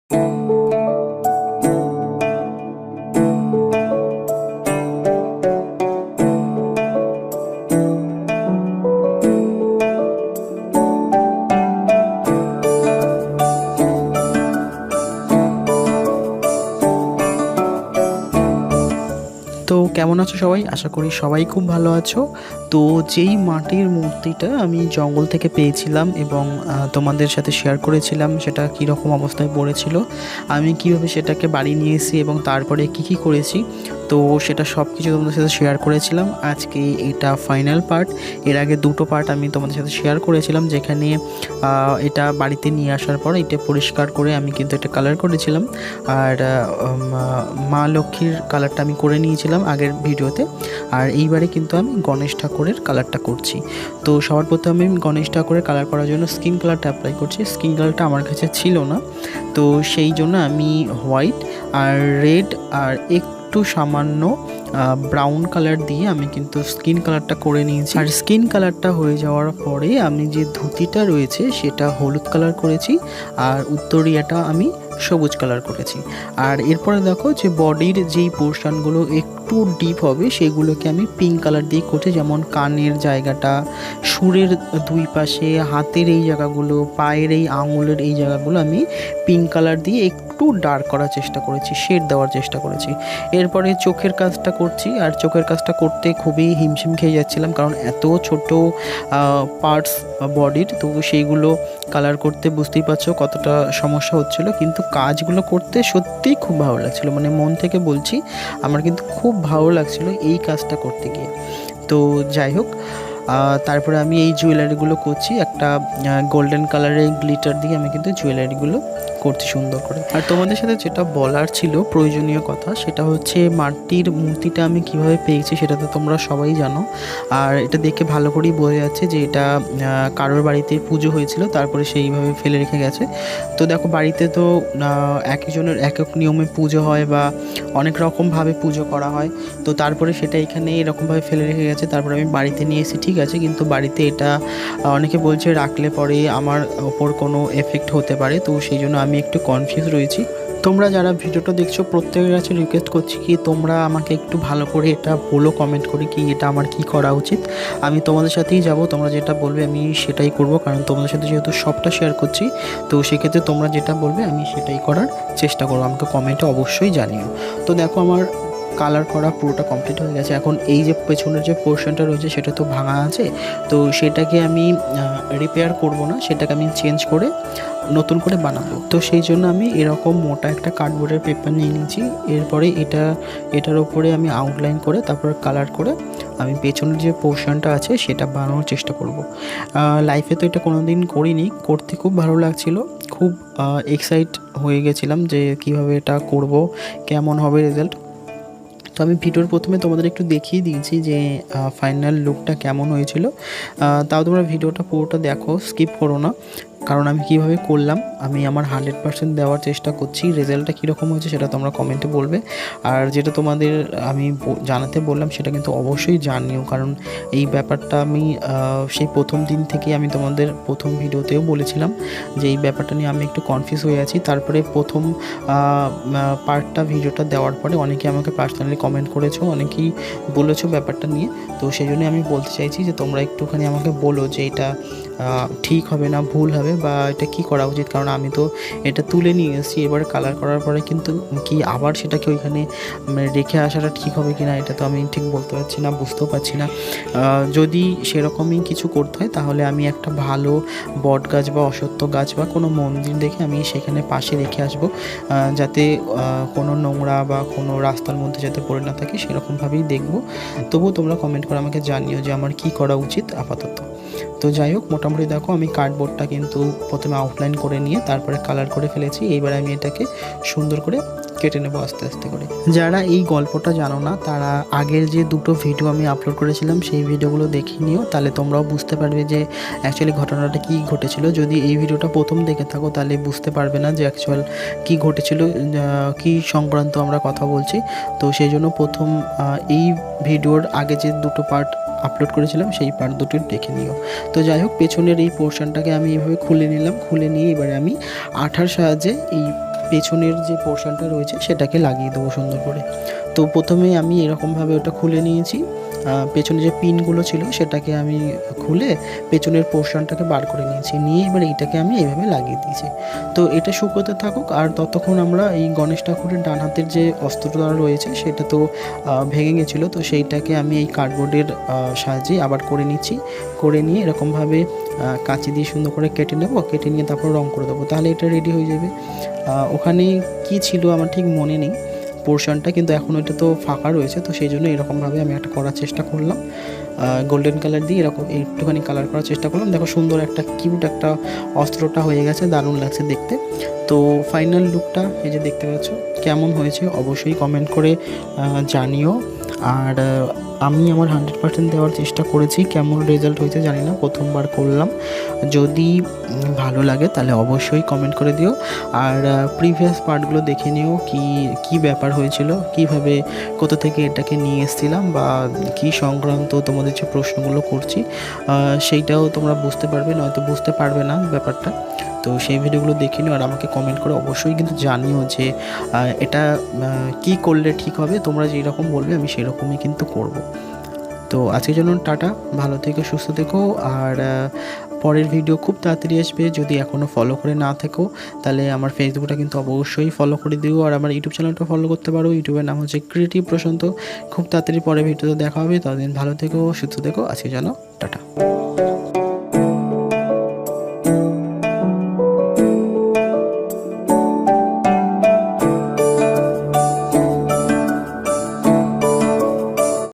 তো কেমন আছো সবাই? আশা করি সবাই খুব ভালো আছো। তো যেই মাটির মূর্তিটা আমি জঙ্গল থেকে পেয়েছিলাম এবং তোমাদের সাথে শেয়ার করেছিলাম সেটা কীরকম অবস্থায় পড়েছিল, আমি কীভাবে সেটাকে বাড়ি নিয়ে এসেছি এবং তারপরে কী করেছি, তো সেটা সব কিছু তোমাদের সাথে শেয়ার করেছিলাম। আজকে এটা ফাইনাল পার্ট। এর আগে দুটো পার্ট আমি তোমাদের সাথে শেয়ার করেছিলাম, যেখানে এটা বাড়িতে নিয়ে আসার পর এটা পরিষ্কার করে আমি কিন্তু এটা কালার করেছিলাম। আর মা লক্ষ্মীর কালারটা আমি করে নিয়েছিলাম আগের ভিডিওতে। আর এইবারে কিন্তু আমি গণেশ ঠাকুরের কালারটা করছি। তো সবার প্রথমে আমি গণেশ ঠাকুরের কালার করার জন্য স্কিন কালারটা অ্যাপ্লাই করছি। স্কিন কালারটা আমার কাছে ছিল না, তো সেই জন্য আমি হোয়াইট আর রেড আর একটু সামান্য ব্রাউন কালার দিয়ে আমি কিন্তু স্কিন কালারটা করে নিয়েছি। আর স্কিন কালারটা হয়ে যাওয়ার পরে আমি যে ধুতিটা রয়েছে সেটা হলুদ কালার করেছি, আর উত্তরিয়াটা আমি সবুজ কালার করেছি। আর এরপরে দেখো যে বডির যেই পোর্শনগুলো একটু ডিপ হবে সেগুলোকে আমি পিঙ্ক কালার দিয়ে করছি, যেমন কানের জায়গাটা, সুরের দুই পাশে, হাতের এই জায়গাগুলো, পায়ের এই আঙুলের এই জায়গাগুলো আমি পিঙ্ক কালার দিয়ে একটু ডার্ক করার চেষ্টা করেছি, শেড দেওয়ার চেষ্টা করেছি। এরপরে চোখের কাজটা করছি, আর চোখের কাজটা করতে খুবই হিমশিম খেয়ে যাচ্ছিলাম, কারণ এত ছোট পার্টস বডির, তো সেইগুলো কালার করতে বুঝতেই পারছো কতটা সমস্যা হচ্ছিল। কিন্তু কাজগুলো করতে সত্যিই খুব ভালো লাগছিলো, মানে মন থেকে বলছি আমার কিন্তু খুব ভালো লাগছিলো এই কাজটা করতে গিয়ে। তো যাই হোক, তারপরে আমি এই জুয়েলারিগুলো করছি, একটা গোল্ডেন কালারের গ্লিটার দিয়ে আমি কিন্তু জুয়েলারিগুলো করছি সুন্দর করে। আর তোমাদের সাথে যেটা বলার ছিল প্রয়োজনীয় কথা, সেটা হচ্ছে মাটির মূর্তিটা আমি কিভাবে পেয়েছি সেটা তো তোমরা সবাই জানো। আর এটা দেখে ভালো করেই বোঝা যাচ্ছে যে এটা কারোর বাড়িতে পুজো হয়েছিল, তারপরে সেইভাবে ফেলে রেখে গেছে। তো দেখো, বাড়িতে তো এক একজনের এক এক নিয়মে পুজো হয় বা অনেক রকমভাবে পুজো করা হয়, তো তারপরে সেটা এখানে এরকমভাবে ফেলে রেখে গেছে। তারপরে আমি বাড়িতে নিয়ে এসেছি, ঠিক আছে, কিন্তু বাড়িতে এটা অনেকে বলছে রাখলে পরে আমার ওপর কোনো এফেক্ট হতে পারে, তো সেই জন্য আমি একটু কনফিউজ রয়েছি। তোমরা যারা ভিডিওটা দেখছো প্রত্যেকের কাছে রিকোয়েস্ট করছি কি তোমরা আমাকে একটু ভালো করে এটা বলো কমেন্ট করে কি এটা আমার কি করা উচিত। আমি তোমাদের সাথেই যাব, তোমরা যেটা বলবে আমি সেটাই করব, কারণ তোমাদের সাথে যেহেতু সবটা শেয়ার করছি, তো সেক্ষেত্রে তোমরা যেটা বলবে আমি সেটাই করার চেষ্টা করবো। আমাকে কমেন্টে অবশ্যই জানিও। তো দেখো, আমার কালার করা পুরোটা কমপ্লিট হয়ে গেছে। এখন এই যে পেছনের যে পোর্শনটা রয়েছে সেটা তো ভাঙা আছে, তো সেটাকে আমি রিপেয়ার করব না, সেটাকে আমি চেঞ্জ করে নতুন করে বানাবো। তো সেই জন্য আমি এরকম মোটা একটা কার্ডবোর্ডের পেপার নিয়ে নিয়েছি। এরপরে এটার ওপরে আমি আউটলাইন করে তারপরে কালার করে আমি পেছনের যে পোর্শনটা আছে সেটা বানানোর চেষ্টা করব। লাইফে তো এটা কোনো দিন করিনি, করতে খুব ভালো লাগছিল, খুব এক্সাইট হয়ে গেছিলাম যে কিভাবে এটা করব, কেমন হবে রেজাল্ট। তো আমি ভিডিওর প্রথমে তোমাদের একটু দেখিয়ে দিয়েছি যে ফাইনাল লুকটা কেমন হয়েছিল। তাও তোমরা ভিডিওটা পুরোটা দেখো, স্কিপ করো না, কারণ আমি কিভাবে করলাম আমি আমার 100% দেওয়ার চেষ্টা করছি। রেজাল্টটা কীরকম হয়েছে সেটা তোমরা কমেন্টে বলবে। আর যেটা তোমাদের আমি জানাতে বললাম সেটা কিন্তু অবশ্যই জানিও, কারণ এই ব্যাপারটা আমি সেই প্রথম দিন থেকে আমি তোমাদের প্রথম ভিডিওতেও বলেছিলাম যে এই ব্যাপারটা নিয়ে আমি একটু কনফিউজ হয়ে আছি। তারপরে প্রথম পার্টটা ভিডিওটা দেওয়ার পরে অনেকে আমাকে পার্সোনালি কমেন্ট করেছো, অনেকেই বলেছো ব্যাপারটা নিয়ে। তো সেই জন্য আমি বলতে চাইছি যে তোমরা একটুখানি আমাকে বলো যে এটা ঠিক হবে না ভুল হবে, বা এটা কি করা উচিত, কারণ আমি তো এটা তুলে নিয়ে এসেছি। এবার কালার করার পরে কিন্তু কি আবার সেটাকে ওইখানে রেখে আসাটা ঠিক হবে কি না এটা তো আমি ঠিক বলতে পারছি না, বুঝতেও পারছি না। যদি সেরকমই কিছু করতে হয় তাহলে আমি একটা ভালো বট গাছ বা অশ্বত্থ গাছ বা কোনো মন্দির দেখে আমি সেখানে পাশে রেখে আসবো, যাতে কোনো নোংরা বা কোনো রাস্তার মধ্যে যাতে পড়ে না থাকে সেরকমভাবেই দেখবো। তবুও তোমরা কমেন্ট করে আমাকে জানিও যে আমার কি করা উচিত আপাতত। তো যাই হোক, মোটামুটি দেখো আমি কার্ডবোর্ডটা কিন্তু প্রথমে আউটলাইন করে নিয়ে তারপরে কালার করে ফেলেছি। এইবার আমি এটাকে সুন্দর করে কেটে নেবো আস্তে আস্তে করে। যারা এই গল্পটা জানো না তারা আগের যে দুটো ভিডিও আমি আপলোড করেছিলাম সেই ভিডিওগুলো দেখে নিও, তাহলে তোমরাও বুঝতে পারবে যে অ্যাকচুয়ালি ঘটনাটা কী ঘটেছিল। যদি এই ভিডিওটা প্রথম দেখে থাকো তাহলে বুঝতে পারবে না যে অ্যাকচুয়াল কী ঘটেছিল, কী সংক্রান্ত আমরা কথা বলছি। তো সেই জন্য প্রথম এই ভিডিওর আগে যে দুটো পার্ট আপলোড করেছিলাম সেই পার্ট দুটো দেখে নিও। তো যাই হোক, পেছনের এই পোর্শনটাকে আমি এইভাবে খুলে নিলাম, খুলে নিয়ে এবারে আমি আঠার সাহায্যে এই পেছনের যে পোর্শনটা রয়েছে সেটাকে লাগিয়ে দেবো সুন্দর করে। তো প্রথমে আমি এরকমভাবে ওটা খুলে নিয়েছি, পেছনে যে পিনগুলো ছিল সেটাকে আমি খুলে পেছনের পোর্শনটাকে বার করে নিয়েছি, নিয়ে এবার এইটাকে আমি এইভাবে লাগিয়ে দিয়েছি। তো এটা শুকোতে থাকুক, আর ততক্ষণ আমরা এই গণেশ ঠাকুরের ডান হাতের যে অস্ত্রটা রয়েছে সেটা তো ভেঙে গেছিলো, তো সেইটাকে আমি এই কার্ডবোর্ডের সাহায্যে আবার করে নিচ্ছি। করে নিয়ে এরকমভাবে কাঁচি দিয়ে সুন্দর করে কেটে নেব, কেটে নিয়ে তারপর রং করে দেবো, তাহলে এটা রেডি হয়ে যাবে। ওখানে কি ছিল আমার ঠিক মনে নেই পোর্শনটা, কিন্তু এখন ওইটা তো ফাঁকা রয়েছে, তো সেই জন্য এরকমভাবে আমি একটা করার চেষ্টা করলাম। গোল্ডেন কালার দিয়ে এরকম একটুখানি কালার করার চেষ্টা করলাম। দেখো সুন্দর একটা কিউট একটা অস্ত্রটা হয়ে গেছে, দারুণ লাগছে দেখতে। তো ফাইনাল লুকটা এই যে দেখতে পাচ্ছ, কেমন হয়েছে অবশ্যই কমেন্ট করে জানিও। আর আমি আমার 100% দেওয়ার চেষ্টা করেছি, কেমন রেজাল্ট হয়েছে জানি না, প্রথমবার করলাম। যদি ভালো লাগে তাহলে অবশ্যই কমেন্ট করে দিও। আর প্রিভিয়াস পার্টগুলো দেখে নিও, কি ব্যাপার হয়েছিল, কিভাবে কোথা থেকে এটাকে নিয়ে এসেছিলাম, বা কী সংক্রান্ত তোমাদের যে প্রশ্নগুলো করছি সেইটাও তোমরা বুঝতে পারবে, নয়তো বুঝতে পারবে না ব্যাপারটা। তো সেই ভিডিওগুলো দেখে নিও, আর আমাকে কমেন্ট করে অবশ্যই কিন্তু জানিও যে এটা কী করলে ঠিক হবে। তোমরা যেই রকম বলবে আমি সেই রকমই কিন্তু করব। তো আজকের জন্য টাটা, ভালো থেকো, সুস্থ থেকো। আর পরের ভিডিও খুব তাড়াতাড়ি আসবে। যদি এখনও ফলো করে না থেকো তাহলে আমার ফেসবুকটা কিন্তু অবশ্যই ফলো করে দিও, আর আমার ইউটিউব চ্যানেলটা ফলো করতে পারো। ইউটিউবের নাম হচ্ছে ক্রিয়েটিভ প্রশান্ত। খুব তাড়াতাড়ি পরের ভিডিওতে দেখা হবে, ততদিন ভালো থেকো, সুস্থ থেকো। আজকের জন্য টাটা।